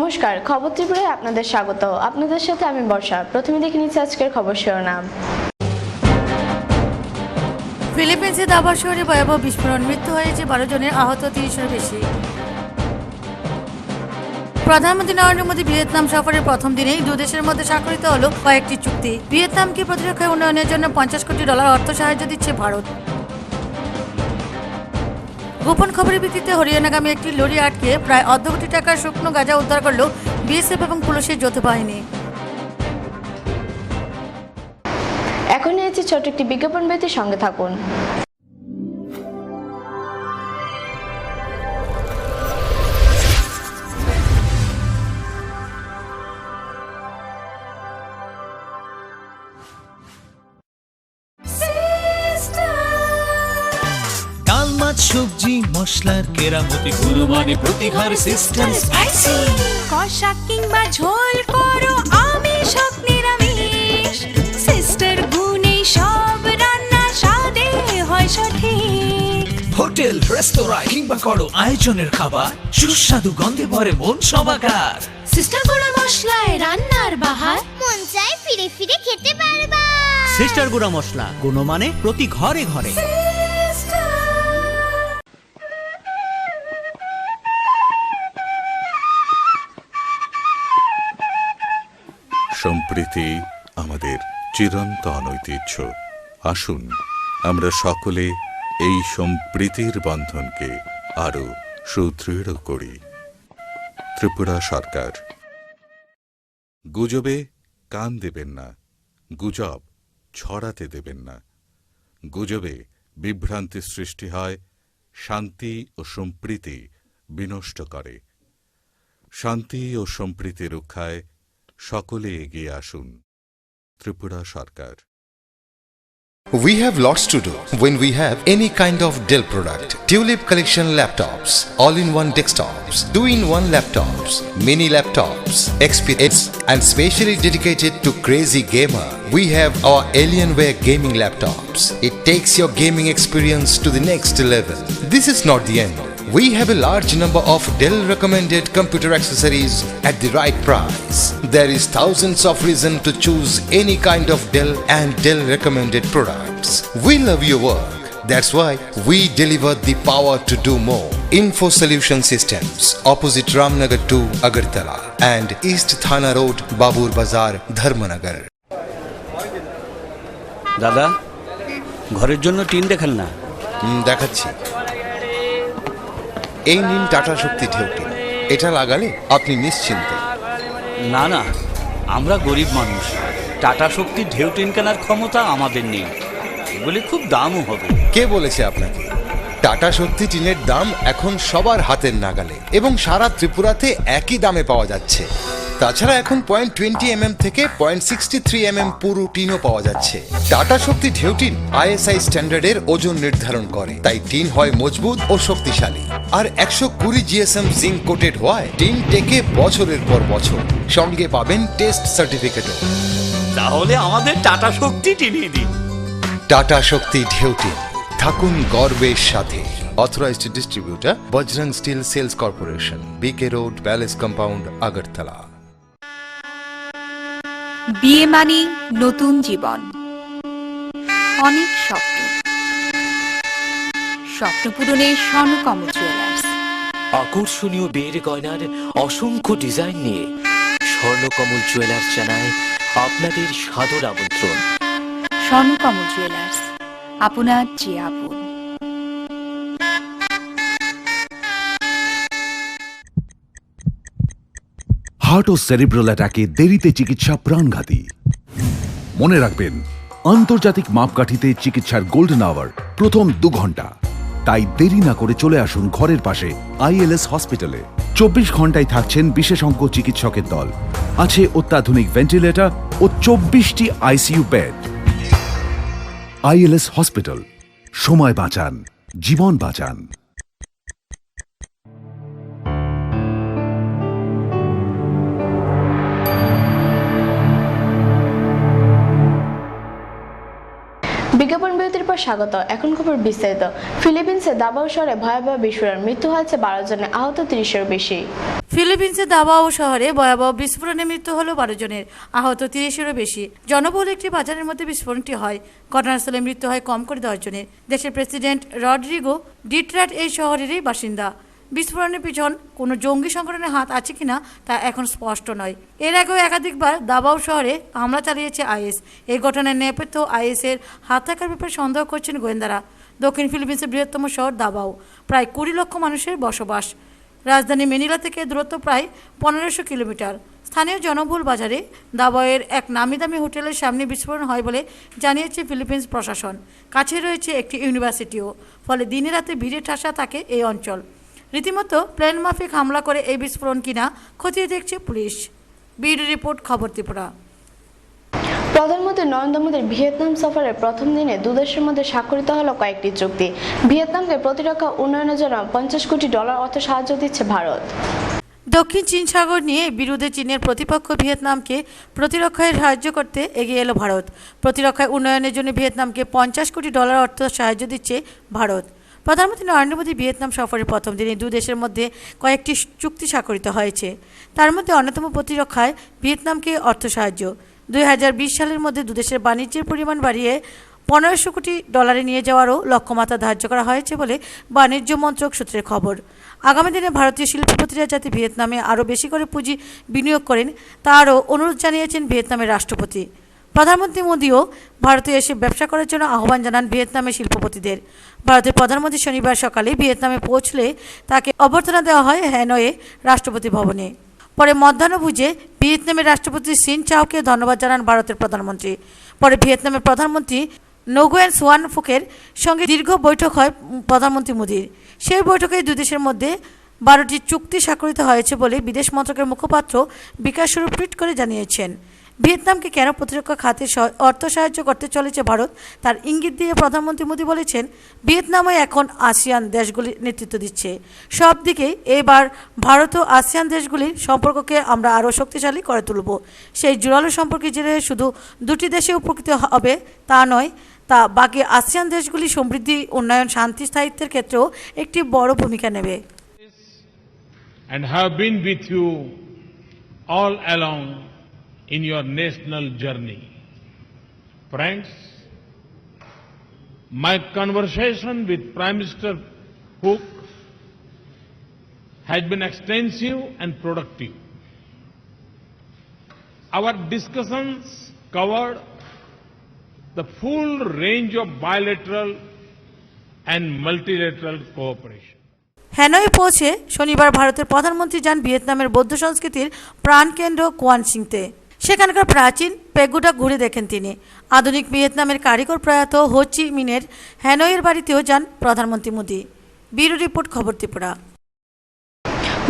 নমস্কার, খবর ত্রিপুরায় আপনাদের স্বাগত। আপনাদের সাথে আমি বর্ষা। প্রথমে দেখে নিচ্ছি আজকের খবর শিরোনাম। ফিলিপিন্সে দাবা শহরে ভয়াবহ বিস্ফোরণ, মৃত্যু হয়েছে 12 জনের, আহত 30-এর বেশি। প্রধানমন্ত্রী নরেন্দ্র মোদী ভিয়েতনাম সফরের প্রথম দিনেই দু দেশের মধ্যে স্বাক্ষরিত হলো কয়েকটি চুক্তি। ভিয়েতনামকে প্রতিরক্ষা উন্নয়নের জন্য $50 কোটি অর্থ সাহায্য দিচ্ছে ভারত। গোপন খবরের ভিত্তিতে হরিয়ানাগামী একটি লরি আটকে প্রায় অর্ধ কোটি টাকার শুকনো গাঁজা উদ্ধার করল বিএসএফ এবং পুলিশের যৌথ বাহিনী। এখন নিয়েছি ছোট একটি বিজ্ঞাপন বিরতির সঙ্গে থাকুন। সবজি মশলার কেরামতি গুণমানে প্রতিঘর সিস্টেম স্পাইসি। কষা কিংবা ঝোল করো আমিষ হোক নিরামিষ, সিস্টার গুণে সব রান্না স্বাদে হয় সঠিক। হোটেল রেস্তোরাঁ কিংবা করো আয়োজনের খাবার, সুস্বাদু গন্ধে ভরে মন সবাকার। সিস্টার গুঁড়া মশলায় রান্নার বাহার, মন চাই ফিরে ফিরে খেতে পারবা। সিস্টার গুঁড়া মশলা, গুণমানে প্রতি ঘরে ঘরে। সম্প্রীতি আমাদের চিরন্তন ঐতিহ্য। আসুন আমরা সকলে এই সম্প্রীতির বন্ধনকে আরো সুদৃঢ় করি। ত্রিপুরা সরকার। গুজবে কান দেবেন না, গুজব ছড়াতে দেবেন না। গুজবে বিভ্রান্তি সৃষ্টি হয়, শান্তি ও সম্প্রীতি বিনষ্ট করে। শান্তি ও সম্প্রীতি রক্ষায় সকলে এগিয়ে আসুন। ত্রিপুরা সরকার। We have lots to do when we have any kind of Dell product. Tulip collection laptops, all-in-one desktops, 2-in-1 laptops, mini laptops, XPS, and specially dedicated to crazy gamer. We have our Alienware gaming laptops. It takes your gaming experience to the next level. This is not the end. We have a large number of Dell recommended computer accessories at the right price. There is thousands of reasons to choose any kind of Dell and Dell recommended products. We love your work. That's why we deliver the power to do more. Info Solution Systems, opposite Ramnagar 2, Agartala, and East Thana Road, Babur Bazar, Dharmanagar. দাদা, ঘরের জন্য tin দেখাল না? দেখাচ্ছি। এই নিন tata শক্তি ঢেউটি। এটা লাগালে আপনি নিশ্চিন্ত। না না, আমরা গরিব মানুষ, টাটা শক্তি ঢেউ টিন কেনার ক্ষমতা আমাদের নেই। এগুলি খুব দামও হবে। কে বলেছে আপনাকে? টাটা শক্তি টিনের দাম এখন সবার হাতের নাগালে এবং সারা ত্রিপুরাতে একই দামে পাওয়া যাচ্ছে। তাছাড়া এখন 0.20 থেকে 0.63 পুরো টিনও পাওয়া যাচ্ছে। টাটা শক্তি ঢেউ টিন ISI স্ট্যান্ডার্ডের ওজন নির্ধারণ করে, তাই টিন হয় মজবুত ও শক্তিশালী। আর 120 GSM জিঙ্ক কোটেড হওয়ায় টিন টেকে বছরের পর বছর। সঙ্গে পাবেন টেস্ট সার্টিফিকেটও। তাহলে আমাদের টাটা শক্তি টিনিয়ে দিন। টাটা শক্তি ঢেউ টিন, থাকুন গর্বের সাথে। Authorised distributor Bajrang steel sales corporation, BK road, palace compound, Agartala. বিয়ে মানে নতুন জীবন, অনেক স্বপ্ন। স্বপ্ন পূরণে স্বর্ণকমল জুয়েলার্স। আকর্ষণীয় বিয়ের গয়নার অসংখ্য ডিজাইন নিয়ে স্বর্ণকমল জুয়েলার্স জানায় আপনাদের সাদর আমন্ত্রণ। স্বর্ণকমল জুয়েলার্স, আপনার যে আপন। হার্ট ও সেরিব্রাল অ্যাটাকে দেরিতে চিকিৎসা প্রাণঘাতী। মনে রাখবেন, আন্তর্জাতিক মাপকাঠিতে চিকিৎসার গোল্ডেন আওয়ার প্রথম 2 ঘন্টা। তাই দেরি না করে চলে আসুন ঘরের পাশে ILS হসপিটালে। 24 ঘন্টায় থাকছেন বিশেষজ্ঞ চিকিৎসকের দল। আছে অত্যাধুনিক ভেন্টিলেটর ও 24টি ICU বেড। ILS হসপিটাল, সময় বাঁচান, জীবন বাঁচান। বিজ্ঞাপন বিরতির পর স্বাগত। এখন খবর বিস্তারিত। ফিলিপিন্সে দাবাও শহরে ভয়াবহ বিস্ফোরণ, মৃত্যু হয়েছে 12 জনের, আহত 30-এরও বেশি। ফিলিপিন্সের দাবাও শহরে ভয়াবহ বিস্ফোরণে মৃত্যু হলো 12 জনের, আহত 30-এরও বেশি। জনবহুল একটি বাজারের মধ্যে বিস্ফোরণটি হয়। ঘটনাস্থলে মৃত্যু হয় কম করে 10 জনের। দেশের প্রেসিডেন্ট রড্রিগো ডিট্রাট এই শহরেরই বাসিন্দা। বিস্ফোরণের পিছন কোনো জঙ্গি সংগঠনের হাত আছে কিনা তা এখন স্পষ্ট নয়। এর আগেও একাধিকবার দাবাও শহরে হামলা চালিয়েছে আইএস। এই ঘটনার নেপথ্যে আইএসের হাত থাকার ব্যাপারে সন্দেহ করছেন গোয়েন্দারা। দক্ষিণ ফিলিপিন্সের বৃহত্তম শহর দাবাও, প্রায় 20 লক্ষ মানুষের বসবাস। রাজধানী ম্যানিলা থেকে দূরত্ব প্রায় 1500 কিলোমিটার। স্থানীয় জনবহুল বাজারে দাবাওয়ের এক নামিদামি হোটেলের সামনে বিস্ফোরণ হয় বলে জানিয়েছে ফিলিপিন্স প্রশাসন। কাছে রয়েছে একটি ইউনিভার্সিটিও, ফলে দিনে রাতে ভিড়ে ঠাসা থাকে এই অঞ্চল। রীতিমতো প্লেন মাফিক হামলা করে এই বিস্ফোরণ কিনা খতিয়ে দেখছে পুলিশ। ব্যুরো রিপোর্ট, খবর ত্রিপুরা। প্রধানমন্ত্রী নরেন্দ্র মোদীর ভিয়েতনাম সফরের প্রথম দিনে দুদেশের মধ্যে স্বাক্ষরিত হলো কয়েকটি চুক্তি। ভিয়েতনামকে প্রতিরক্ষা উন্নয়নের জন্য $50 কোটি অর্থ সাহায্য দিচ্ছে ভারত। দক্ষিণ চীন সাগর নিয়ে বিরোধে চীনের প্রতিপক্ষ ভিয়েতনামকে প্রতিরক্ষায় সাহায্য করতে এগিয়ে এলো ভারত। প্রতিরক্ষায় উন্নয়নের জন্য ভিয়েতনামকে $50 কোটি অর্থ সাহায্য দিচ্ছে ভারত। প্রধানমন্ত্রী নরেন্দ্র মোদী ভিয়েতনাম সফরের প্রথম দিনে দুই দেশের মধ্যে কয়েকটি চুক্তি স্বাক্ষরিত হয়েছে। তার মধ্যে অন্যতম প্রতিরক্ষায় ভিয়েতনামকে অর্থ সাহায্য। 2020 সালের মধ্যে দুদেশের বাণিজ্যের পরিমাণ বাড়িয়ে $1500 কোটি নিয়ে যাওয়ারও লক্ষ্যমাত্রা ধার্য করা হয়েছে বলে বাণিজ্য মন্ত্রক সূত্রের খবর। আগামী দিনে ভারতীয় শিল্পপতিরা যাতে ভিয়েতনামে আরও বেশি করে পুঁজি বিনিয়োগ করেন তারও অনুরোধ জানিয়েছেন ভিয়েতনামের রাষ্ট্রপতি। প্রধানমন্ত্রী মোদীও ভারতে এসে ব্যবসা করার জন্য আহ্বান জানান ভিয়েতনামের শিল্পপতিদের। ভারতের প্রধানমন্ত্রী শনিবার সকালে ভিয়েতনামে পৌঁছলে তাকে অভ্যর্থনা দেওয়া হয় হ্যানয়ে রাষ্ট্রপতি ভবনে। পরে মধ্যাহ্নভোজে ভিয়েতনামের রাষ্ট্রপতি সিন চাওকে ধন্যবাদ জানান ভারতের প্রধানমন্ত্রী। পরে ভিয়েতনামের প্রধানমন্ত্রী নোগুয়েন সুয়ান ফুকের সঙ্গে দীর্ঘ বৈঠক হয় প্রধানমন্ত্রী মোদীর। সেই বৈঠকে দুই দেশের মধ্যে 12টি চুক্তি স্বাক্ষরিত হয়েছে বলে বিদেশ মন্ত্রকের মুখপাত্র বিকাশ স্বরূপ টুইট করে জানিয়েছেন। ভিয়েতনামকে কেন প্রতিরক্ষা খাতে অর্থ সাহায্য করতে চলেছে ভারত তার ইঙ্গিত দিয়ে প্রধানমন্ত্রী মোদী বলেছেন, ভিয়েতনামে এখন আসিয়ান দেশগুলি নেতৃত্ব দিচ্ছে। সব দিকে এবার ভারত ও আসিয়ান দেশগুলির সম্পর্ককে আমরা আরও শক্তিশালী করে তুলব। সেই জোরালো সম্পর্কের জেরে শুধু দুটি দেশে উপকৃত হবে তা নয়, তা বাকি আসিয়ান দেশগুলি সমৃদ্ধি, উন্নয়ন, শান্তি, স্থায়িত্বের ক্ষেত্রেও একটি বড় ভূমিকা নেবে। And have been with you all along in your national journey. Friends, my conversation with Prime Minister Hook has been extensive and productive. Our discussions covered the full range of bilateral and multilateral cooperation. হ্যানয়ে পৌঁছে শনিবার ভারতের প্রধানমন্ত্রী যান ভিয়েতনামের বৌদ্ধ সংস্কৃতির প্রাণকেন্দ্র কোয়ানসিংতে। সেখানকার প্রাচীন পেগুডা ঘুরে দেখেন তিনি। আধুনিক ভিয়েতনামের কারিগর প্রয়াত হো চি মিনের হ্যানয়ের বাড়িতেও যান প্রধানমন্ত্রী মোদী। ব্যুরো রিপোর্ট, খবর ত্রিপুরা।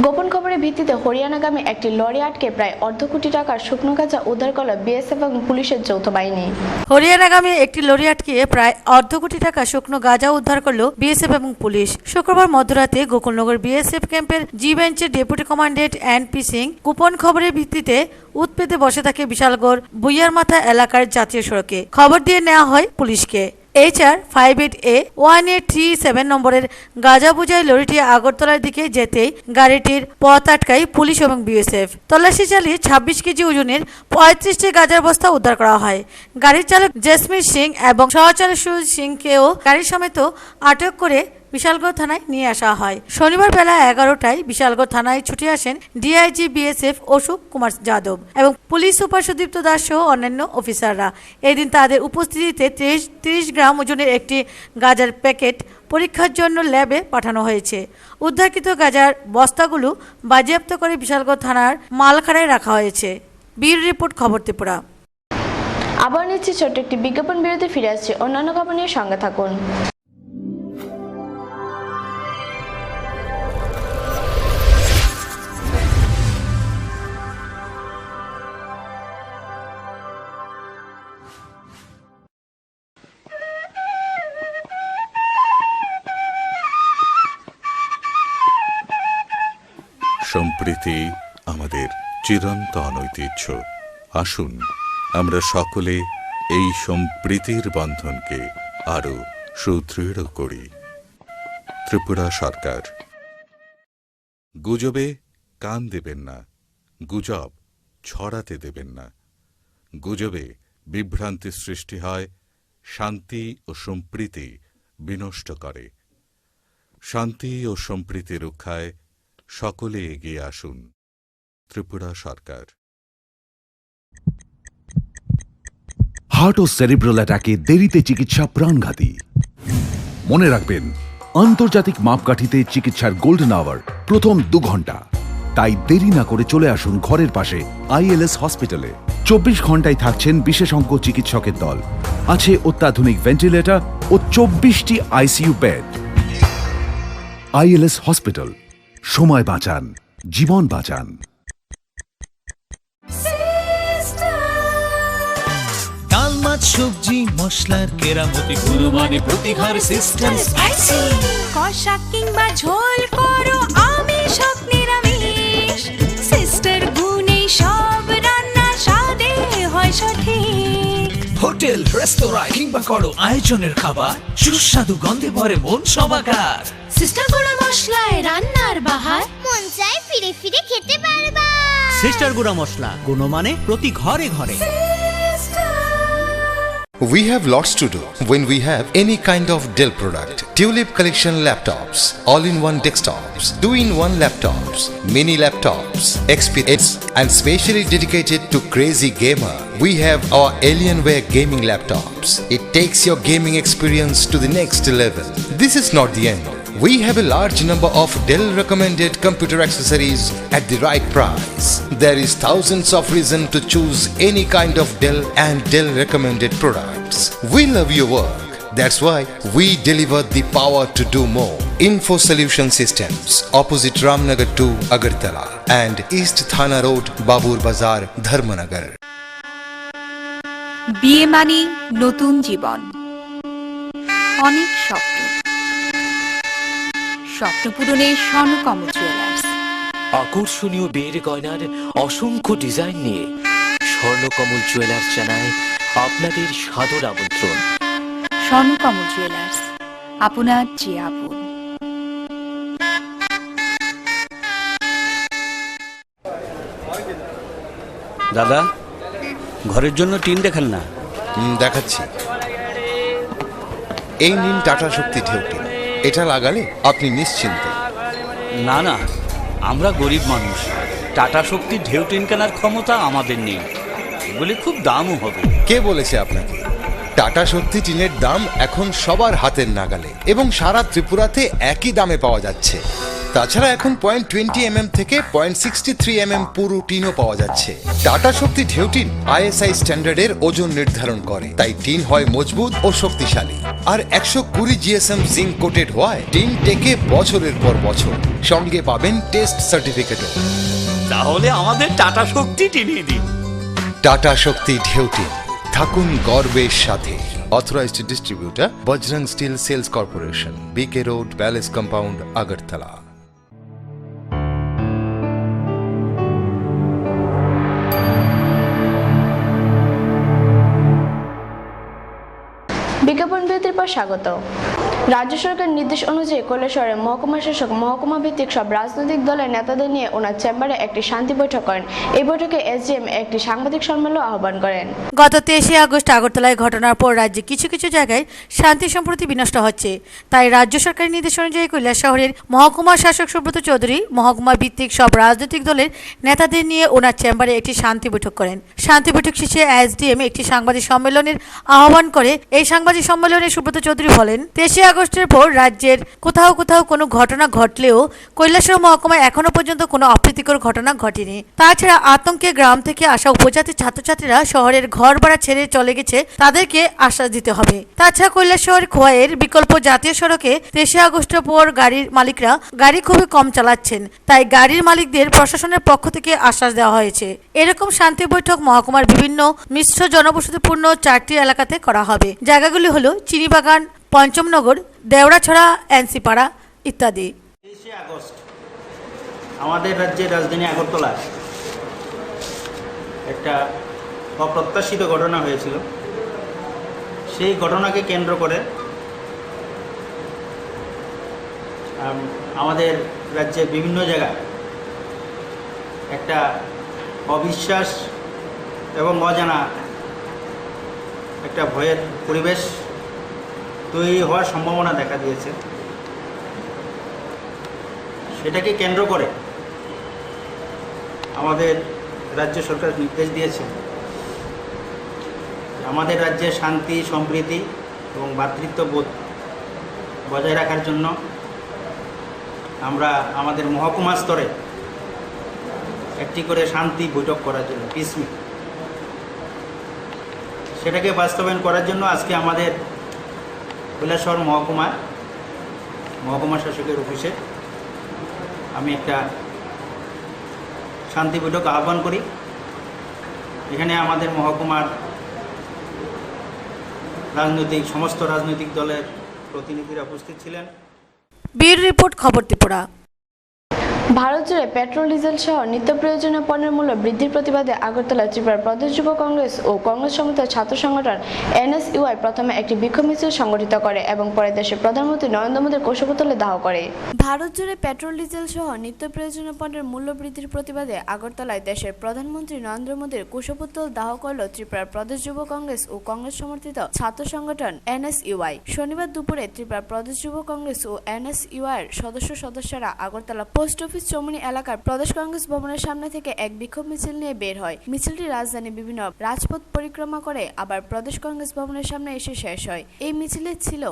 গোপন খবরের ভিত্তিতে হরিয়ানাগামী একটি লরি আটকে প্রায় $1.5 কোটি শুকনো গাঁজা উদ্ধার করল বিএসএফ এবং পুলিশের যৌথ বাহিনী। হরিয়ানাগামী একটি লরি আটকে প্রায় $1.5 কোটি শুকনো গাঁজা উদ্ধার করল বিএসএফ এবং পুলিশ। শুক্রবার মধ্যরাতে গোকুলনগর বিএসএফ ক্যাম্পের জি বেঞ্চের ডেপুটি কমান্ডেন্ট এনপি সিং গোপন খবরের ভিত্তিতে উৎপেতে বসে থাকে বিশালগড় বুইয়ারমাথা এলাকার জাতীয় সড়কে। খবর দিয়ে নেওয়া হয় পুলিশকে। HR 58A 1837 নম্বরের গাঁজা বোঝাই লরিটি আগরতলার দিকে যেতেই গাড়িটির পথ আটকায় পুলিশ এবং বিএসএফ। তল্লাশি চালিয়ে 26 কেজি ওজনের 35টি গাঁজার বস্তা উদ্ধার করা হয়। গাড়ির চালক জেসমিন সিং এবং সহচালক সুজ সিংকেও গাড়ি সমেত আটক করে বিশালগড় থানায় নিয়ে আসা হয়। শনিবার বেলা 11টায় বিশালগড় থানায় ছুটে আসেন ডিআইজি বিএসএফ অশোক কুমার যাদব এবং পুলিশ সুপার সুদীপ্ত দাস সহ অন্যান্য অফিসাররা। এদিন তাদের উপস্থিতিতে 30 গ্রাম ওজনের একটি গাঁজার প্যাকেট পরীক্ষার জন্য ল্যাবে পাঠানো হয়েছে। উদ্ধারকৃত গাঁজার বস্তাগুলো বাজেয়াপ্ত করে বিশালগড় থানার মালখানায় রাখা হয়েছে। ব্যুরো রিপোর্ট, খবর ত্রিপুরা। আবার নিচ্ছি ছোট্ট একটি বিজ্ঞাপন বিরতি, ফিরে আসছে অন্যান্য খবর নিয়ে, সঙ্গে থাকুন। সম্প্রীতি আমাদের চিরন্তন ঐতিহ্য। আসুন আমরা সকলে এই সম্প্রীতির বন্ধনকে আরো সুদৃঢ় করি। ত্রিপুরা সরকার। গুজবে কান দেবেন না, গুজব ছড়াতে দেবেন না। গুজবে বিভ্রান্তি সৃষ্টি হয়, শান্তি ও সম্প্রীতি বিনষ্ট করে। শান্তি ও সম্প্রীতি রক্ষায় সকলে এগিয়ে আসুন। ত্রিপুরা সরকার। হার্ট ও সেরিব্রাল অ্যাটাকে দেরিতে চিকিৎসা প্রাণঘাতী। মনে রাখবেন, আন্তর্জাতিক মাপকাঠিতে চিকিৎসার গোল্ডেন আওয়ার প্রথম 2 ঘন্টা। তাই দেরি না করে চলে আসুন ঘরের পাশে আইএলএস হসপিটালে। 24 ঘন্টায় থাকছেন বিশেষজ্ঞ চিকিৎসকের দল। আছে অত্যাধুনিক ভেন্টিলেটর ও 24টি আইসিইউ বেড। আইএলএস হসপিটাল, সময় বাঁচান, জীবন বাঁচান। ডাল মাছ সবজি মশলার কেরামতি গুণমানে প্রতি ঘর সিস্টেম স্পাইসি। কষা কিংবা ঝোল করো আমিষ হোক নিরামিষ, সিস্টার গুণে সব রান্না স্বাদে হয় সঠিক। হোটেল রেস্তোরাঁ কিংবা করো আয়োজনের খাবার, সুস্বাদু গন্ধে ভরে মন সমাকার। সিস্টার গুঁড়া মশলায় রান্নার বাহার, মন চায় ফিরে ফিরে খেতে পারবা। সিস্টার গুঁড়া মশলা, গুণমানে প্রতি ঘরে ঘরে। We have lots to do when we have any kind of Dell product. Tulip collection laptops, all-in-one desktops, 2-in-1 laptops, mini laptops, XPS, and specially dedicated to crazy gamer. We have our Alienware gaming laptops. It takes your gaming experience to the next level. This is not the end. We have a large number of Dell recommended computer accessories at the right price. There is thousands of reasons to choose any kind of Dell and Dell recommended products. We love your work. That's why we deliver the power to do more. Info Solution Systems, opposite Ramnagar 2, Agartala, and East Thana Road, Babur Bazar, Dharmanagar. বিয়ে মানে নতুন জীবন, অনেক স্বপ্ন। স্বপ্ন পূরণে Swarnakamal jewellers. আকর্ষণীয় বিয়ের গয়নার অসংখ্য ডিজাইন নিয়ে স্বর্ণকমল জুয়েলার্স জানায় আপনাদের সাদর আমন্ত্রণ। স্বর্ণকমল জুয়েলার্স, আপনার যে আপন। দাদা, ঘরের জন্য টিন দেখেন না? দেখাচ্ছি। এই নিন টাটা শক্তি ঢেউটি। এটা লাগালে আপনি নিশ্চিন্ত। না না, আমরা গরিব মানুষ, টাটা শক্তির ঢেউ টিন কেনার ক্ষমতা আমাদের নেই। এগুলি খুব দামও হবে। কে বলেছে আপনাকে? টাটা শক্তি টিনের দাম এখন সবার হাতের নাগালে এবং সারা ত্রিপুরাতে একই দামে পাওয়া যাচ্ছে। তাছাড়া এখন 0.20 থেকে 0.63 পুরো টিনও পাওয়া যাচ্ছে। টাটা শক্তি ঢেউ টিন ISI স্ট্যান্ডার্ডের ওজন নির্ধারণ করে, তাই টিন হয় মজবুত ও শক্তিশালী। আর 120 GSM জিঙ্ক কোটেড হওয়ায় টিন টেকে বছরের পর বছর। সঙ্গে পাবেন টেস্ট সার্টিফিকেটও। তাহলে আমাদের টাটা শক্তি টিনিয়ে দিন। টাটা শক্তি ঢেউ টিন, থাকুন গর্বের সাথে। Authorised distributor Bajrang steel sales corporation, BK road, palace compound, Agartala. বিজ্ঞাপন বিরতির পর স্বাগত। রাজ্য সরকারের নির্দেশ অনুযায়ী কৈলাসহরে মহকুমা শাসক মহকুমা ভিত্তিক সব রাজনৈতিক দলের নেতাদের নিয়ে ওনার চেম্বারে একটি শান্তি বৈঠক করেন। এই বৈঠকে SDM একটি সাংবাদিক সম্মেলন আহ্বান করেন। গত 23 আগস্ট আগরতলায় ঘটনার পর রাজ্যে কিছু কিছু জায়গায় শান্তি সম্প্রতি বিনষ্ট হচ্ছে। তাই রাজ্য সরকারের নির্দেশ অনুযায়ী কৈলাসহরের মহকুমা শাসক সুব্রত চৌধুরী মহকুমা ভিত্তিক সব রাজনৈতিক দলের নেতাদের নিয়ে ওনার চেম্বারে একটি শান্তি বৈঠক করেন। শান্তি বৈঠক শেষে SDM একটি সাংবাদিক সম্মেলনের আহ্বান করে। এই সাংবাদিক সম্মেলনে সুব্রত চৌধুরী বলেন, 23 আগস্টের পর রাজ্যের কোথাও কোথাও কোনো ঘটনা ঘটলেও কৈলাসহর মহকুমায় এখনো পর্যন্ত কোনো অপ্রীতিকর ঘটনা ঘটেনি। তাছাড়া আতঙ্কে গ্রাম থেকে আসা উপজাতির ছাত্রছাত্রীরা শহরের ঘর ভাড়া ছেড়ে চলে গেছে, তাদেরকে আশ্বাস দিতে হবে। তাছাড়া কৈলাসহর খোয়াইয়ের বিকল্প জাতীয় সড়কে 23 আগস্টের পর গাড়ির মালিকরা গাড়ি খুবই কম চালাচ্ছেন, তাই গাড়ির মালিকদের প্রশাসনের পক্ষ থেকে আশ্বাস দেওয়া হয়েছে। এরকম শান্তি বৈঠক মহকুমার বিভিন্ন মিশ্র জনবসতিপূর্ণ 4টি এলাকাতে করা হবে। জায়গাগুলি হলো চিনিবাগান, পঞ্চমনগর, দেওড়াছড়া, এনসিপাড়া ইত্যাদি। 23 আগস্ট আমাদের রাজ্যের রাজধানী আগরতলায় একটা অপ্রত্যাশিত ঘটনা হয়েছিল। সেই ঘটনাকে কেন্দ্র করে আমাদের রাজ্যের বিভিন্ন জায়গায় একটা অবিশ্বাস এবং অজানা একটা ভয়ের পরিবেশ তৈরি হওয়ার সম্ভাবনা দেখা দিয়েছে। সেটাকে কেন্দ্র করে আমাদের রাজ্য সরকার নির্দেশ দিয়েছে আমাদের রাজ্যে শান্তি সম্প্রীতি এবং ভ্রাতৃত্ববোধ বজায় রাখার জন্য আমরা আমাদের মহকুমা স্তরে একটি করে শান্তি বৈঠক করার জন্য পিস মিটিং, সেটাকে বাস্তবায়ন করার জন্য আজকে আমাদের কৈলাসহর মহকুমা শাসকের অফিসে আমি একটা শান্তি বৈঠক আহ্বান করি। এখানে আমাদের মহকুমার সমস্ত রাজনৈতিক দলের প্রতিনিধিরা উপস্থিত ছিলেন। ব্যুরো রিপোর্ট, খবর ত্রিপুরা। ভারত জুড়ে পেট্রোল ডিজেল সহ নিত্য প্রয়োজনীয় পণ্যের মূল্য বৃদ্ধির প্রতিবাদে আগরতলা ত্রিপুরা প্রদেশ যুব কংগ্রেস ও কংগ্রেস সমর্থিত ছাত্র সংগঠন NSUI প্রথমে একটি বিক্ষোভ মিছিল সংগঠিত করে এবং পরে দেশের প্রধানমন্ত্রী নরেন্দ্র মোদীর কুশপুত্তলে দাহ করে। ভারত জুড়ে পেট্রোল ডিজেল সহ নিত্য প্রয়োজনীয় পণ্যের মূল্য বৃদ্ধির প্রতিবাদে আগরতলায় দেশের প্রধানমন্ত্রী নরেন্দ্র মোদীর কুশপুত্তল দাহ করল ত্রিপুরা প্রদেশ যুব কংগ্রেস ও কংগ্রেস সমর্থিত ছাত্র সংগঠন NSUI। শনিবার দুপুরে ত্রিপুরা প্রদেশ যুব কংগ্রেস ও NSUI এর সদস্যরা আগরতলা পোস্ট অফিস চৌমুনি এলাকার প্রদেশ কংগ্রেস ভবনের সামনে থেকে এক বিক্ষোভ মিছিল নিয়ে বের হয়। মিছিলটি রাজধানী বিভিন্ন রাজপথ পরিক্রমা করে আবার প্রদেশ কংগ্রেস ভবনের সামনে এসে শেষ হয়। এই মিছিলে ছিল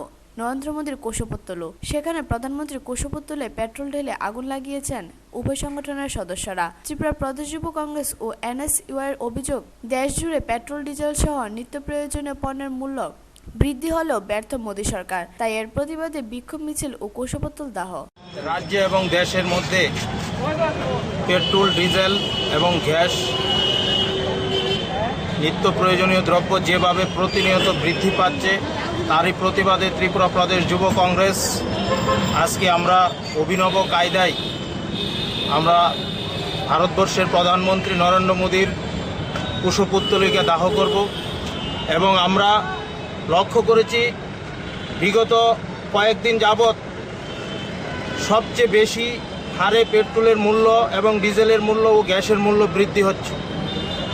নরেন্দ্র মোদীর কুশপুত্তলও। সেখানে প্রধানমন্ত্রীর কুশপুত্তলে পেট্রোল ঢেলে আগুন লাগিয়েছেন উভয় সংগঠনের সদস্যরা। ত্রিপুরা প্রদেশ যুব কংগ্রেস ও NSUI এর অভিযোগ, দেশ জুড়ে পেট্রোল ডিজেল সহ নিত্য প্রয়োজনীয় পণ্যের মূল্য বৃদ্ধি হলেও ব্যর্থ মোদী সরকার, তাই এর প্রতিবাদে বিক্ষোভ মিছিল ও কুশপুত্তল দাহ। রাজ্য এবং দেশের মধ্যে পেট্রোল ডিজেল এবং গ্যাস নিত্য প্রয়োজনীয় দ্রব্য যেভাবে প্রতিনিয়ত বৃদ্ধি পাচ্ছে তারই প্রতিবাদে ত্রিপুরা প্রদেশ যুব কংগ্রেস আজকে আমরা অভিনব কায়দায় আমরা ভারতবর্ষের প্রধানমন্ত্রী নরেন্দ্র মোদীর কুশপুত্তলিকা দাহ করব এবং আমরা লক্ষ্য করেছি বিগত কয়েকদিন যাবৎ সবচেয়ে বেশি হারে পেট্রোলের মূল্য এবং ডিজেলের মূল্য ও গ্যাসের মূল্য বৃদ্ধি হচ্ছে।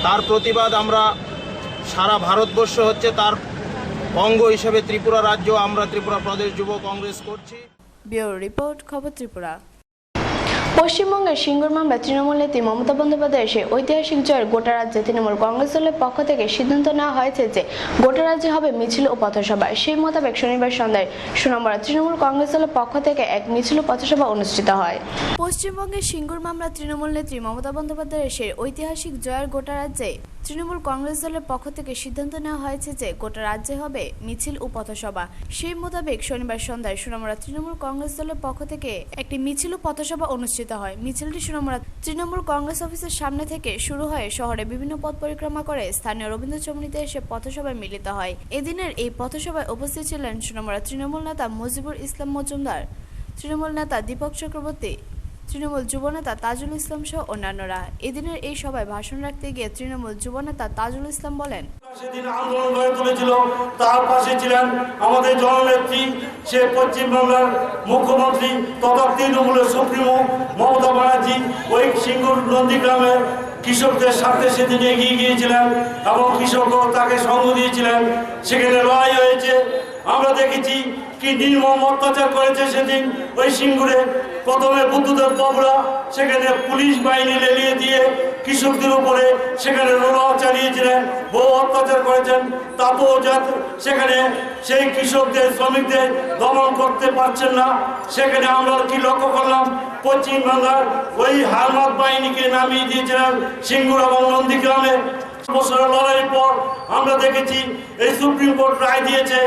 তার প্রতিবাদ আমরা সারা ভারতবর্ষ হচ্ছে তার অঙ্গ হিসেবে ত্রিপুরা রাজ্য আমরা ত্রিপুরা প্রদেশ যুব কংগ্রেস করছি। ব্যুরো রিপোর্ট, খবর ত্রিপুরা। পশ্চিমবঙ্গের সিঙ্গুর মামলায় তৃণমূল নেত্রী মমতা বন্দ্যোপাধ্যায়ের সেই ঐতিহাসিক জয়ের গোটা রাজ্যে তৃণমূল কংগ্রেস দলের পক্ষ থেকে সিদ্ধান্ত নেওয়া হয়েছে যে গোটা রাজ্যে হবে মিছিল ও পথসভা। সেই মোতাবেক শনিবার সন্ধ্যায় সোনামুড়া তৃণমূল কংগ্রেস দলের পক্ষ থেকে এক মিছিল ও পথসভা অনুষ্ঠিত হয়। পশ্চিমবঙ্গের সিঙ্গুর মামলা তৃণমূল নেত্রী মমতা বন্দ্যোপাধ্যায়ের সেই ঐতিহাসিক জয়ের গোটা রাজ্যে তৃণমূল কংগ্রেস দলের পক্ষ থেকে সিদ্ধান্ত নেওয়া হয়েছে যে গোটা রাজ্যে হবে মিছিল ও পথসভা। সেই মোতাবেক শনিবার সন্ধ্যায় সোনামুড়া তৃণমূল কংগ্রেস দলের পক্ষ থেকে একটি মিছিল ও পথসভা অনুষ্ঠিত হয়। মিছিলটি সোনামুড়া তৃণমূল কংগ্রেস অফিসের সামনে থেকে শুরু হয়ে শহরে বিভিন্ন পথ পরিক্রমা করে স্থানীয় রবীন্দ্র চৌমুনিতে এসে পথসভায় মিলিত হয়। এদিনের এই পথসভায় উপস্থিত ছিলেন সোনামুড়া তৃণমূল নেতা মুজিবুর ইসলাম মজুমদার, তৃণমূল নেতা দীপক চক্রবর্তী, তৃণমূল যুবনেতা তাজুল ইসলাম সহ অন্যান্যরা। এদিনের এই সভায় ভাষণ রাখতে গিয়ে তৃণমূল যুবনেতা তাজুল ইসলাম বলেন, সেদিন আন্দোলন গড়ে তুলেছিল তার পাশে ছিলেন আমাদের জননেত্রী, সে পশ্চিমবাংলার মুখ্যমন্ত্রী তথা তৃণমূলের সুপ্রিমো মমতা ব্যানার্জি। ওই সিঙ্গুর নন্দীগ্রামের কৃষকদের স্বার্থে সেদিন এগিয়ে গিয়েছিলেন এবং কৃষকও তাকে সঙ্গ দিয়েছিলেন। সেখানে লড়াই হয়েছে। আমরা দেখেছি কি নির্মম অত্যাচার করেছে সেদিন ওই সিঙ্গুরে। প্রথমে বুদ্ধদেব বাবুরা সেখানে পুলিশ বাহিনী লেলিয়ে দিয়ে কৃষকদের উপরে সেখানে রোলাও চালিয়েছিলেন, বহু অত্যাচার করেছেন। তাতেও সেখানে সেই কৃষকদের শ্রমিকদের দমন করতে পারছেন না। সেখানে আমরা কি লক্ষ্য করলাম, পশ্চিমবাংলার ওই হারমাত বাহিনীকে নামিয়ে দিয়েছিলেন সিঙ্গুর এবং নন্দীগ্রামে। বছরের লড়াইয়ের পর আমরা দেখেছি এই সুপ্রিম কোর্ট রায় দিয়েছে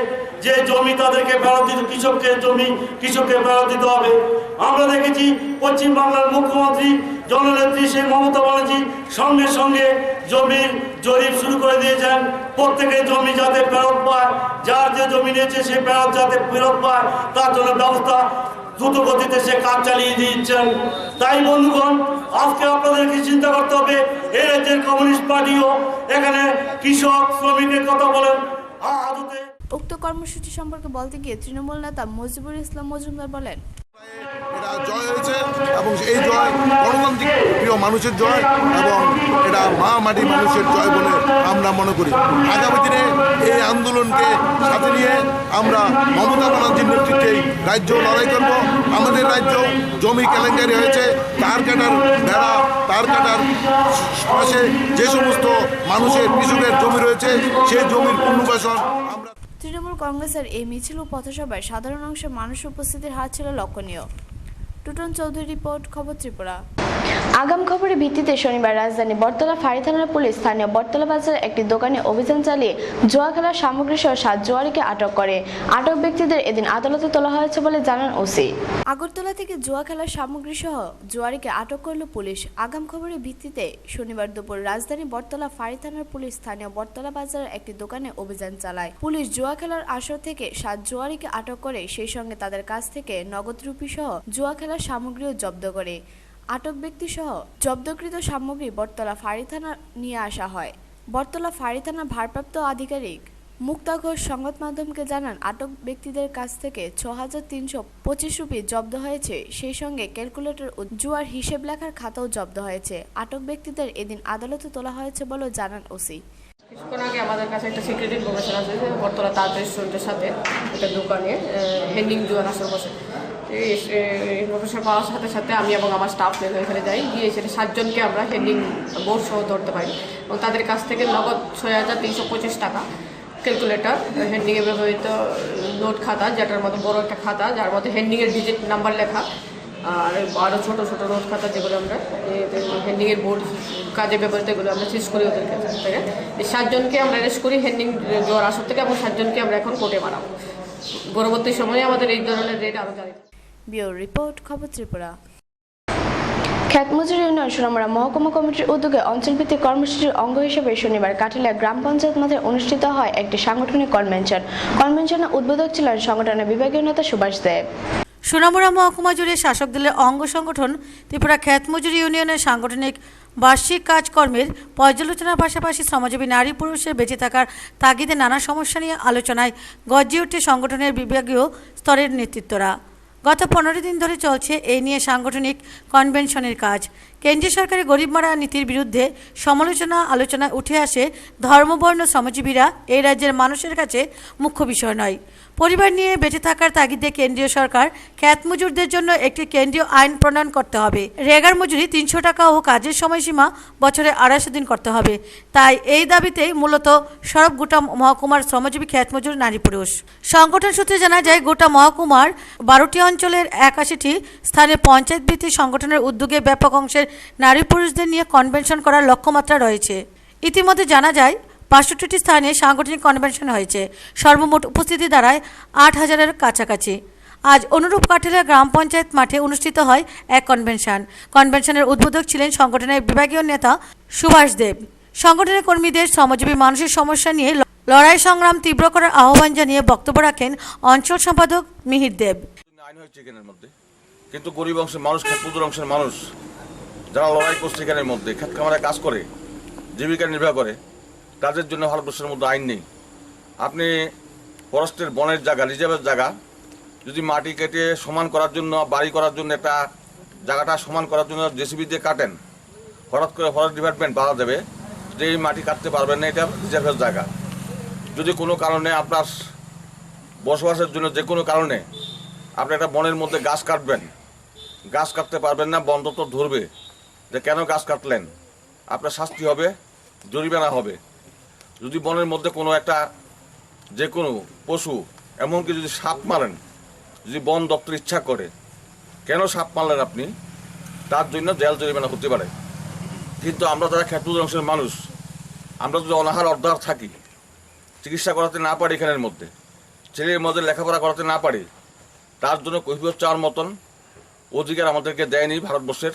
যে জমি তাদেরকে ফেরত দিতে, কৃষকদের জমি কৃষককে ফেরত দিতে হবে। আমরা দেখেছি পশ্চিমবাংলার মুখ্যমন্ত্রী জননেত্রী সেই মমতা ব্যানার্জি সঙ্গে সঙ্গে জমির জরিপ শুরু করে দিয়েছেন। প্রত্যেকের জমি যাতে ফেরত পায়, যার যে জমি নিয়েছে সে ফেরত যাতে ফেরত পায় তার জন্য ব্যবস্থা দ্রুত গতিতে সে কাজ চালিয়ে দিচ্ছেন। তাই বন্ধুগণ, আজকে আপনাদেরকে চিন্তা করতে হবে, এই রাজ্যের কমিউনিস্ট পার্টিও এখানে কৃষক শ্রমিকের কথা বলেন। উক্ত কর্মসূচি সম্পর্কে বলতে গিয়ে তৃণমূল নেতা মজিবুর ইসলাম মজুমদার বলেন, এটা জয় হয়েছে এবং এই জয় গণতান্ত্রিক প্রিয় মানুষের জয় এবং এটা মা মাটি মানুষের জয় বলে আমরা মনে করি। আগামী দিনে এই আন্দোলনকে সাথে নিয়ে আমরা মমতা ব্যানার্জির নেতৃত্বে রাজ্য লড়াই করব। আমাদের রাজ্য জমি কেলেঙ্কারি হয়েছে, তার কাটার বেড়া, তার কাটার পাশে যে সমস্ত মানুষের কৃষকের জমি রয়েছে সেই জমির পুনর্বাসন আমরা। তৃণমূল কংগ্রেসের এই মিছিল ও পথসভায় সাধারণ অংশের মানুষের উপস্থিতির হার ছিল লক্ষণীয়। টুটন চৌধুরী রিপোর্ট, খবর ত্রিপুরা। আগাম খবরের ভিত্তিতে শনিবার রাজধানী বটতলা ফাঁড়ি থানার পুলিশ স্থানীয় বটতলা বাজারের একটি দোকানে অভিযান চালিয়ে জুয়া খেলার সামগ্রী সহ 7 জুয়ারিকে আটক করে। আটক ব্যক্তিদের এদিন আদালতে তোলা হয়েছে বলে জানান ওসি। আগরতলা থেকে জুয়া খেলার সামগ্রী সহ জুয়ারিকে আটক করল পুলিশ। আগাম খবরের ভিত্তিতে শনিবার দুপুর রাজধানী বটতলা ফাঁড়ি থানার পুলিশ স্থানীয় বটতলা বাজারের একটি দোকানে অভিযান চালায়। পুলিশ জুয়া খেলার আসর থেকে 7 জুয়ারিকে আটক করে সেই সঙ্গে তাদের কাছ থেকে নগদ রুপি সহ জুয়া খেলার সামগ্রীও জব্দ করে। আটক ব্যক্তি সহ জব্দকৃত সামগ্রী বটতলা ফাঁড়ি থানা নিয়ে আসা হয়। বটতলা ফাঁড়ি থানা ভারপ্রাপ্ত আধিকারিক মুক্তা ঘোষ সংবাদ মাধ্যমকে জানান, আটক ব্যক্তিদের কাছ থেকে 6,325 রুপি জব্দ হয়েছে, সেই সঙ্গে ক্যালকুলেটর ও জুয়ার হিসেব লেখার খাতাও জব্দ হয়েছে। আটক ব্যক্তিদের এদিন আদালতে তোলা হয়েছে বলে জানান ওসি। কিছুক্ষণ আগে আমাদের কাছে একটা সিক্রেট ইনফরমেশন আছে যে বটতলা তাজ রেস্টুরেন্টের সাথে একটা দোকানে হেন্ডিং জুয়ার আসর বসে। এই ইনফরমেশন পাওয়ার সাথে সাথে আমি এবং আমার স্টাফ এখানে যাই, গিয়ে সেটা 7 জনকে আমরা হেন্ডিং বোর্ড সহ ধরতে পারি এবং তাদের কাছ থেকে নগদ 6,325 টাকা, ক্যালকুলেটর, হেন্ডিংয়ে ব্যবহৃত নোট খাতা, যেটার মধ্যে বড় একটা খাতা যার মধ্যে হেন্ডিংয়ের ডিজিট নাম্বার লেখা, আর আরও ছোটো ছোটো নোট খাতা যেগুলো আমরা হেন্ডিংয়ের বোর্ড কাজে ব্যবহৃত, এগুলো আমরা সিজ করি ওদের কাছ থেকে। এই 7 জনকে আমরা অ্যারেস্ট করি হেন্ডিং জোয়ার আসর থেকে এবং 7 জনকে আমরা এখন কোর্টে বানাবো। পরবর্তী সময়ে আমাদের এই ধরনের রেট আরও জারি। ব্যুরো রিপোর্ট, খবর ত্রিপুরা। খেতমজুর ইউনিয়ন সোনামুড়া মহকুমা কমিটির উদ্যোগে অঞ্চলভিত্তিক কর্মসূচির অঙ্গ হিসেবে শনিবার কাঠিলা গ্রাম পঞ্চায়েত মাঠে অনুষ্ঠিত হয় একটি সাংগঠনিক কনভেনশন। কনভেনশনে উদ্বোধক ছিলেন সংগঠনের বিভাগীয় নেতা সুভাষ দেব। সোনামুড়া মহকুমা জুড়ে শাসক দলের অঙ্গ সংগঠন ত্রিপুরা খেতমজুর ইউনিয়নের সাংগঠনিক বার্ষিক কাজকর্মের পর্যালোচনার পাশাপাশি শ্রমজীবী নারী পুরুষের বেঁচে থাকার তাগিদে নানা সমস্যা নিয়ে আলোচনায় গর্জে ওঠে সংগঠনের বিভাগীয় স্তরের নেতৃত্বরা। গত 15 দিন ধরে চলছে এই নিয়ে সাংগঠনিক কনভেনশনের কাজ। কেন্দ্রীয় সরকারের গরিব মারা নীতির বিরুদ্ধে সমালোচনা আলোচনায় উঠে আসে ধর্মবর্ণ শ্রমজীবীরা এই রাজ্যের মানুষের কাছে মুখ্য বিষয় নয়। পরিবার নিয়ে বেঁচে থাকার তাগিদে কেন্দ্রীয় সরকার খ্যাত মজুরদের জন্য একটি কেন্দ্রীয় আইন প্রণয়ন করতে হবে। রেগার মজুরি 300 টাকা ও কাজের সময়সীমা বছরে 250 দিন করতে হবে। তাই এই দাবিতেই মূলত সরব গোটা মহকুমার শ্রমজীবী খ্যাত মজুর নারী পুরুষ। সংগঠন সূত্রে জানা যায়, গোটা মহকুমার 12টি অঞ্চলের 81টি স্থানে পঞ্চায়েত ভিত্তিক সংগঠনের উদ্যোগে ব্যাপক অংশের নারী পুরুষদের নিয়ে কনভেনশন করার লক্ষ্যমাত্রা রয়েছে। ইতিমধ্যে জানা যায় 65টি স্থানে সাংগঠনিক কনভেনশন হয়েছে। সর্বমোট উপস্থিতি দাঁড়ায় 8,000-এর কাছাকাছি। আজ অনুরূপ কাঠিলা গ্রাম পঞ্চায়েত মাঠে অনুষ্ঠিত হয় এক কনভেনশন। কনভেনশনের উদ্বোধক ছিলেন সংগঠনের বিভাগীয় নেতা সুভাষ দেব। সংগঠনের কর্মীদের শ্রমজীবী মানুষের সমস্যা নিয়ে লড়াই সংগ্রাম তীব্র করার আহ্বান জানিয়ে বক্তব্য রাখেন অঞ্চল সম্পাদক মিহির দেব। আইন হয়েছে এখানের মধ্যে, কিন্তু গরিব অংশের মানুষ, ক্ষেতমজুর অংশের মানুষ যারা লড়াই করছে এখানের মধ্যে, ক্ষেত খামারে কাজ করে জীবিকা নির্বাহ করে, তাদের জন্য ভারতবর্ষের মধ্যে আইন নেই। আপনি ফরেস্টের বনের জায়গা, রিজার্ভের জায়গা যদি মাটি কেটে সমান করার জন্য, বাড়ি করার জন্য, একটা জায়গাটা সমান করার জন্য জেসিবি দিয়ে কাটেন, হঠাৎ করে ফরেস্ট ডিপার্টমেন্ট বাধা দেবে যে এই মাটি কাটতে পারবেন না, এটা রিজার্ভের জায়গা। যদি কোনো কারণে আপনার বসবাসের জন্য যে কোনো কারণে আপনি একটা বনের মধ্যে গাছ কাটবেন, গাছ কাটতে পারবেন না, বন দপ্তর ধরবে যে কেন গাছ কাটলেন, আপনার শাস্তি হবে, জরিমানা হবে। যদি বনের মধ্যে কোনো একটা যে কোনো পশু, এমনকি যদি সাপ মারেন, যদি বন দপ্তর ইচ্ছা করে কেন সাপ মারলেন আপনি, তার জন্য জেল জরিমানা হতে পারে। কিন্তু আমরা যারা ক্ষেতমজুর অংশের মানুষ, আমরা যদি অনাহার অর্ধার থাকি, চিকিৎসা করাতে না পারি, এখানের মধ্যে ছেলের মধ্যে লেখাপড়া করাতে না পারি, তার জন্য কৈফিয়ত চাওয়ার মতন অধিকার আমাদেরকে দেয়নি ভারতবর্ষের।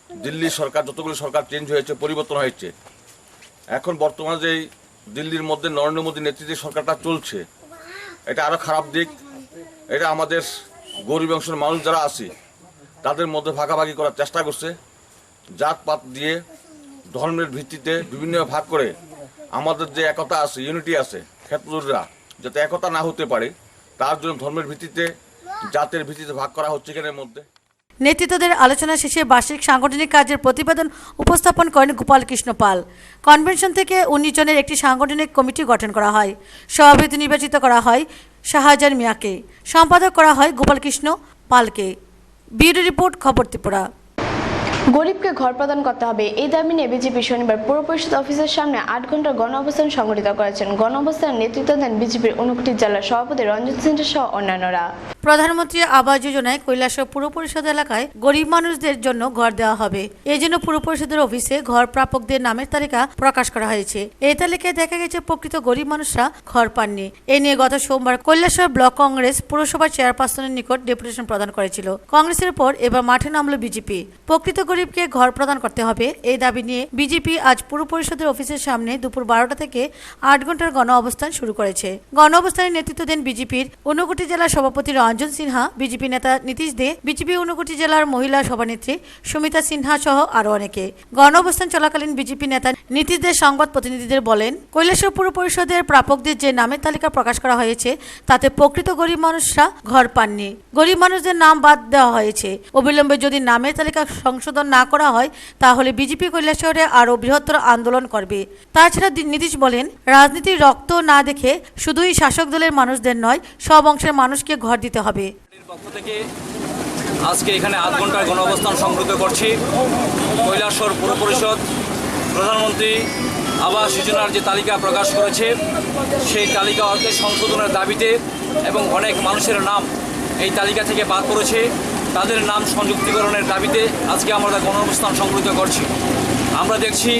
দিল্লি সরকার, যতগুলি সরকার চেঞ্জ হয়েছে, পরিবর্তন হয়েছে, এখন বর্তমানে যে দিল্লির মধ্যে নরেন্দ্র মোদী নেতৃত্বে সরকারটা চলছে, এটা আরও খারাপ দিক। এটা আমাদের গরিব অংশের মানুষ যারা আছে তাদের মধ্যে ভাগাভাগি করার চেষ্টা করছে, জাতপাত দিয়ে, ধর্মের ভিত্তিতে বিভিন্ন ভাগ করে আমাদের যে একতা আছে, ইউনিটি আছে, ক্ষেতমজুররা যাতে একতা না হতে পারে তার জন্য ধর্মের ভিত্তিতে, জাতের ভিত্তিতে ভাগ করা হচ্ছে এখানের মধ্যে। নেতৃত্বদের আলোচনা শেষে বার্ষিক সাংগঠনিক কাজের প্রতিবেদন উপস্থাপন করেন গোপাল কৃষ্ণ পাল। কনভেনশন থেকে 19 জনের একটি সাংগঠনিক কমিটি গঠন করা হয়। সভাপতি নির্বাচিত করা হয় শাহজাহান মিয়াকে, সম্পাদক করা হয় গোপাল কৃষ্ণ পালকে। ব্যুরো রিপোর্ট, খবর ত্রিপুরা। গরিবকে ঘর প্রদান করতে হবে, এই দাবি নিয়ে বিজেপি শনিবার পৌর পরিষদ অফিসের সামনে 8 ঘন্টার গণ অবস্থান সংগঠিত করেছেন। গণ অবস্থানের নেতৃত্ব দেন বিজেপির 59 জেলার সভাপতি রঞ্জন সিনহা সহ অন্যান্যরা। প্রধানমন্ত্রী আবাস যোজনায় কৈলাসহর পুর পরিষদ এলাকায় গরিব মানুষদের জন্য ঘর দেওয়া হবে। এই জন্য পুর পরিষদের অফিসে ঘর প্রাপকদের নামের তালিকা প্রকাশ করা হয়েছে। এই তালিকায় দেখা গেছে প্রকৃত গরিব মানুষরা ঘর পাননি। এ নিয়ে গত সোমবার কৈলাসহর ব্লক কংগ্রেস পুরসভার চেয়ারপারসনের নিকট ডেপুটেশন প্রদান করেছিল। কংগ্রেসের পর এবার মাঠে নামল বিজেপি। প্রকৃত গরিবকে ঘর প্রদান করতে হবে, এই দাবি নিয়ে বিজেপি আজ পুর পরিষদের অফিসের সামনে দুপুর 12টা থেকে 8 ঘন্টার গণ অবস্থান শুরু করেছে। গণ অবস্থানের নেতৃত্ব দেন বিজেপির 59 জেলার সভাপতি রঞ্জন সিনহা, বিজেপি নেতা নীতিশ দে, বিজেপি 59 জেলার মহিলা সভানেত্রী সুমিতা সিনহা সহ আরো অনেকে। গণ অবস্থান চলাকালীন বিজেপি নেতা নীতিশ দে সংবাদ প্রতিনিধিদের বলেন, কৈলাসহর পুর পরিষদের প্রাপকদের যে নামের তালিকা প্রকাশ করা হয়েছে তাতে প্রকৃত গরিব মানুষরা ঘর পাননি। গরিব মানুষদের নাম বাদ দেওয়া হয়েছে। অবিলম্বে যদি নামের তালিকা সংশোধন না করা হয় তাহলে বিজেপি কৈলাসহরে আরো বৃহত্তর আন্দোলন করবে। তাছাড়া নীতিশ বলেন, রাজনীতির রক্ত না দেখে শুধুই শাসক দলের মানুষদের নয়, সব অংশের মানুষকে ঘর দিতে হবে। পক্ষ থেকে আজকে এখানে 8 ঘন্টার গণ অবস্থান সংগঠিত করছি। কৈলাসহর পুর পরিষদ প্রধানমন্ত্রী আবাস যোজনার যে তালিকা প্রকাশ করেছে সেই তালিকা অর্থের সংশোধনের দাবিতে এবং অনেক মানুষের নাম এই তালিকা থেকে বাদ পড়েছে, তাদের নাম সংযুক্তিকরণের দাবিতে আজকে আমরা গণ অবস্থান সংগঠিত করছি। আমরা দেখছি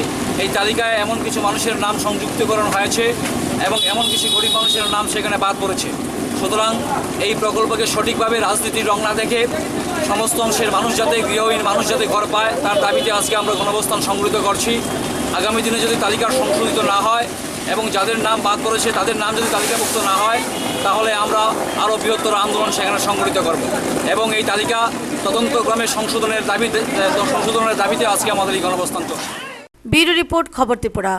এই তালিকায় এমন কিছু মানুষের নাম সংযুক্তিকরণ হয়েছে এবং এমন কিছু গরিব মানুষের নাম সেখানে বাদ পড়েছে। সুতরাং এই প্রকল্পকে সঠিকভাবে রাজনীতির রং না দেখে সমস্ত অংশের মানুষ যাতে, গৃহহীন মানুষ যাতে ঘর পায় তার দাবিতে আজকে আমরা গণঅবস্থান সংগঠিত করছি। আগামী দিনে যদি তালিকা সংশোধিত না হয় এবং যাদের নাম বাদ পড়েছে তাদের নাম যদি তালিকাভুক্ত না হয় তাহলে আমরা আরও বৃহত্তর আন্দোলন সেখানে সংগঠিত করব এবং এই তালিকা তদন্তক্রমে সংশোধনের দাবিতে আজকে আমাদের এই গণঅবস্থান চলছে। ব্যুরো রিপোর্ট, খবর ত্রিপুরা।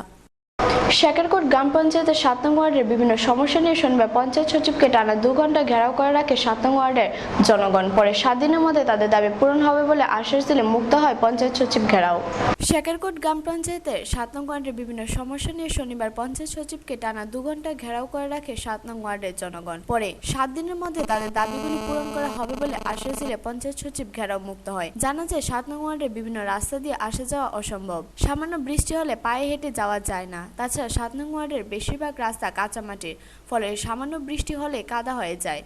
শেখরকোট গ্রাম পঞ্চায়েতের 7 নং ওয়ার্ডের বিভিন্ন সমস্যা নিয়ে শনিবার পঞ্চায়েত সচিবকে টানা 2 ঘন্টা ঘেরাও করে রাখে 7 নং ওয়ার্ডের জনগণ। পরে 7 দিনের মধ্যে তাদের দাবি পূরণ হবে বলে আশ্বাস দিলে মুক্ত হয় পঞ্চায়েত সচিব ঘেরাও। শেখরকোট গ্রাম পঞ্চায়েতের 7 নং ওয়ার্ডের বিভিন্ন সমস্যা নিয়ে শনিবার পঞ্চায়েত সচিবকে টানা 2 ঘন্টা ঘেরাও করে রাখে 7 নং ওয়ার্ডের জনগণ। পরে 7 দিনের মধ্যে তাদের দাবিগুলি পূরণ করা হবে বলে আশ্বাস দিলে পঞ্চায়েত সচিব ঘেরাও মুক্ত হয়। জানা যায় 7 নং ওয়ার্ডের বিভিন্ন রাস্তা দিয়ে আসা যাওয়া অসম্ভব। সামান্য বৃষ্টি হলে পায়ে হেঁটে যাওয়া যায় না। তাছাড়া 7 নং ওয়ার্ডের বেশিরভাগ রাস্তা কাঁচামাটির, ফলে সামান্য বৃষ্টি হলে কাদা হয়ে যায়।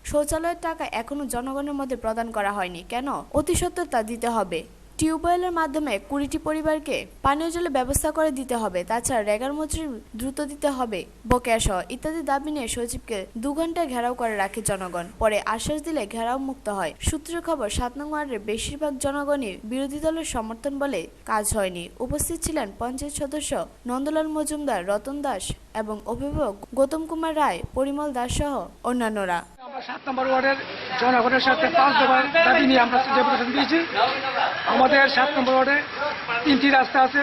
শৌচালয়ের টাকা এখনো জনগণের মধ্যে প্রদান করা হয়নি, কেন? অতি সত্বর তা দিতে হবে। টিউবওয়েলের মাধ্যমে 20টি পরিবারকে পানীয় জলের ব্যবস্থা করে দিতে হবে। তাছাড়া রেগার মজুরি দ্রুত দিতে হবে, বকেয়া সহ ইত্যাদি দাবি নিয়ে সচিবকে 2 ঘন্টা ঘেরাও করে রাখে জনগণ। পরে আশ্বাস দিলে ঘেরাও মুক্ত হয়। সূত্রের খবর, 7 নং ওয়ার্ডের বেশিরভাগ জনগণই বিরোধী দলের সমর্থন বলে কাজ হয়নি। উপস্থিত ছিলেন পঞ্চায়েত সদস্য নন্দলাল মজুমদার, রতন দাস এবং অভিভাবক গৌতম কুমার রায়, পরিমল দাস সহ অন্যান্যরা। 7 নম্বর ওয়ার্ডের জনগণের সাথে 5 দফার দাবি নিয়ে আমরা ডেপুটেশন দিয়েছি। আমাদের 7 নম্বর ওয়ার্ডে 3টি রাস্তা আছে,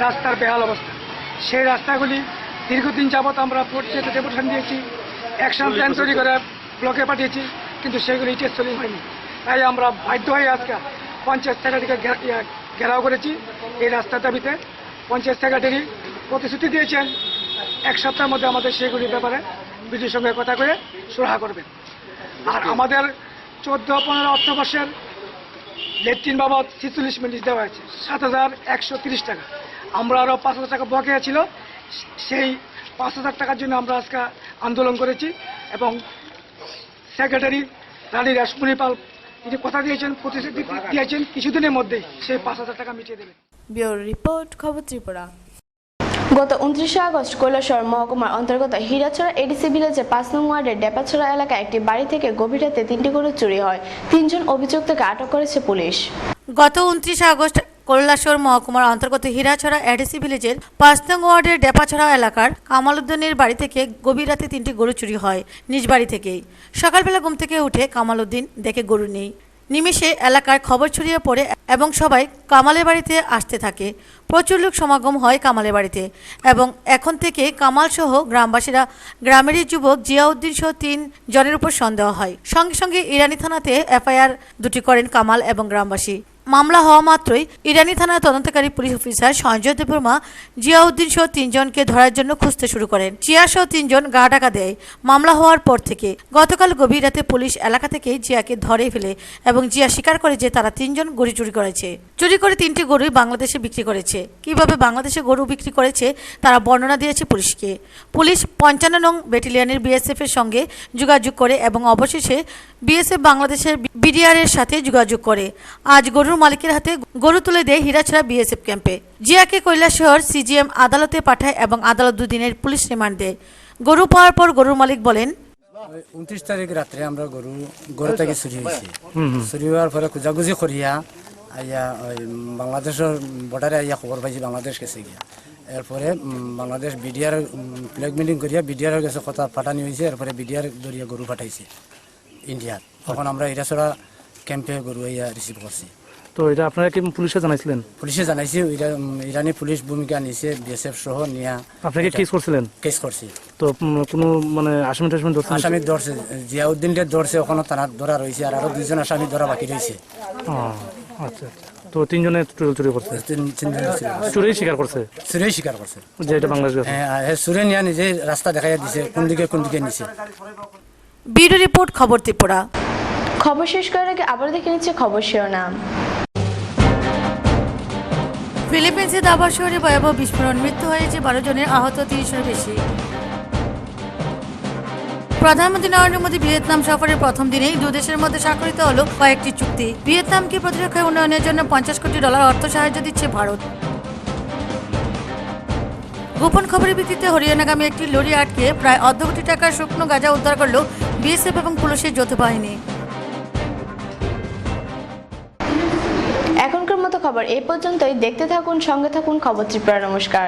রাস্তার বেহাল অবস্থা। সেই রাস্তাগুলি দীর্ঘদিন যাবৎ আমরা পঞ্চায়েতে ডেপুটেশন দিয়েছি, অ্যাকশন প্ল্যান তৈরি করে ব্লকে পাঠিয়েছি, কিন্তু সেগুলি টেস্টলি হয়নি। তাই আমরা বাধ্য হয়ে আজকে পঞ্চায়েত সেক্রেটারিকে ঘেরাও করেছি এই রাস্তার দাবিতে। পঞ্চায়েত সেক্রেটারি প্রতিশ্রুতি দিয়েছেন 1 সপ্তাহের মধ্যে আমাদের সেগুলির ব্যাপারে বিডিওর সঙ্গে কথা করে সুরাহা করবেন। আর আমাদের 14-15 অর্থবর্ষের লেট্রিন বাবদ 46 মিনিট দেওয়া হয়েছে 7,130 টাকা। আমরা আরও 5,000 টাকা বকেয়া ছিল, সেই 5,000 টাকার জন্য আমরা আজকে আন্দোলন করেছি এবং সেক্রেটারি রানী রাসমণি পাল তিনি কথা দিয়েছেন, প্রতিশ্রুতি দিয়েছেন কিছুদিনের মধ্যেই সেই 5,000 টাকা মিটিয়ে দেবেন। ব্যুরো রিপোর্ট, খবর ত্রিপুরা। গত 29 আগস্ট কৈলাসহর মহকুমার অন্তর্গত হীরাছড়া এডিসি ভিলেজের 5 নং ওয়ার্ডের ডেপাছড়া এলাকায় একটি বাড়ি থেকে গভীর রাতে 3টি গরু চুরি হয়। 3 জন অভিযুক্তকে আটক করেছে পুলিশ। গত 29 আগস্ট কৈলাসহর মহকুমার অন্তর্গত হীরাছড়া এডিসি ভিলেজের 5 নং ওয়ার্ডের ডেপাছড়া এলাকার কামালউদ্দিনের বাড়ি থেকে গভীর রাতে 3টি গরু চুরি হয় নিজ বাড়ি থেকেই। সকালবেলা ঘুম থেকে উঠে কামালউদ্দিন দেখে গরু নেই। নিমেষে এলাকার খবর ছড়িয়ে পড়ে এবং সবাই কামালের বাড়িতে আসতে থাকে। প্রচুর লোক সমাগম হয় কামালের বাড়িতে এবং এখন থেকে কামাল সহ গ্রামবাসীরা গ্রামেরই যুবক জিয়াউদ্দিন সহ 3 জনের উপর সন্দেহ হয়। সঙ্গে সঙ্গে ইরানি থানাতে এফআইআর 2টি করেন কামাল এবং গ্রামবাসী। মামলা হওয়া মাত্রই ইরানি থানার তদন্তকারী পুলিশ অফিসার সঞ্জয় দেববর্মা জিয়াউদ্দিন সহ 3 জনকে ধরার জন্য খুঁজতে শুরু করেন। জিয়া সহ 3 জন গা ঢাকা দেয়। মামলা হওয়ার পর থেকে গতকাল গভীর রাতে পুলিশ এলাকা থেকে জিয়াকে ধরে ফেলে এবং জিয়া স্বীকার করে যে তারা 3 জন গরু চুরি করেছে। চুরি করে 3টি গরুই বাংলাদেশে বিক্রি করেছে। কিভাবে বাংলাদেশে গরু বিক্রি করেছে তারা বর্ণনা দিয়েছে পুলিশকে। পুলিশ 55 নং ব্যাটালিয়নের বিএসএফ এর সঙ্গে যোগাযোগ করে এবং অবশেষে বিএসএফ বাংলাদেশের বিডিআর এর সাথে যোগাযোগ করে আজ গরুর মালিকের হাতে গরু তুলে দেয় হীরাছড়া বিএসএফ ক্যাম্পে। জিয়াকে কৈলাসহর সিজিএম আদালতে পাঠায় এবং আদালত 2 দিনের পুলিশ রিমান্ড দেয়। গরু পাওয়ার পর গরুর মালিক বলেন, 29 তারিখ রাত্রে আমরা গরু থেকে চুরি হয়েছে। চুরি হওয়ার পরে খুঁজাখুঁজি করিয়া আইয়া ওই বাংলাদেশের বর্ডারে আইয়া খবর পাইছি বাংলাদেশ গেছে গিয়া। এরপরে বাংলাদেশ বিডিআর ফ্ল্যাগ মিটিং করিয়া বিডিআর কাছে কথা পাঠানি হয়েছে। এরপরে বিডিআর দরিয়া গরু পাঠাইছে ইন্ডিয়ার। তখন আমরা হীরাছড়া ক্যাম্পে গরু আইয়া রিসিভ করছি। তো এটা আপনারা কি পুলিশে জানাইছিলেন? পুলিশে জানাইছি, ইরানি পুলিশ ভূমিকা নিছে, বিএসএফ সহ নিয়া। আপনাকে কেস করছিলেন? কেস করছি। তো কোনো মানে আসামি টাসামি ধরছে? আসামি ধরছে, জিয়াউদ্দিনকে ধরছে, ওখানে থানার ধরা রয়েছে, আর আরো 2 জন আসামি ধরা বাকি রয়েছে। আচ্ছা, তো 3 জনে চুরি করছে? চুরি স্বীকার করছে? চুরি স্বীকার করছে যে এটা বাংলাদেশ গেছে। হ্যাঁ, চুরি নিয়ে নিজে রাস্তা দেখাইয়া দিছে কোন দিকে নিছে। ব্যুরো রিপোর্ট, খবর ত্রিপুরা। খবর শেষ করার আগে আবার দেখে নিচ্ছে খবর শিরোনাম। ফিলিপিন্সে দাভাও শহরে ভয়াবহ বিস্ফোরণ, মৃত্যু হয়েছে 12 জনের, আহত 30-এর বেশি। প্রধানমন্ত্রী নরেন্দ্র মোদী ভিয়েতনাম সফরের প্রথম দিনেই 2 দেশের মধ্যে স্বাক্ষরিত হলো কয়েকটি চুক্তি। ভিয়েতনামকে প্রতিরক্ষা উন্নয়নের জন্য $50 কোটি অর্থ সাহায্য দিচ্ছে ভারত। গোপন খবরের ভিত্তিতে হরিয়ানাগামী একটি লরি আটকে প্রায় অর্ধ কোটি টাকার শুকনো গাঁজা উদ্ধার করল বিএসএফ এবং পুলিশের যৌথ বাহিনী। এখনকার মতো খবর এই পর্যন্তই। দেখতে থাকুন, সঙ্গে থাকুন খবর ত্রিপুরা। নমস্কার।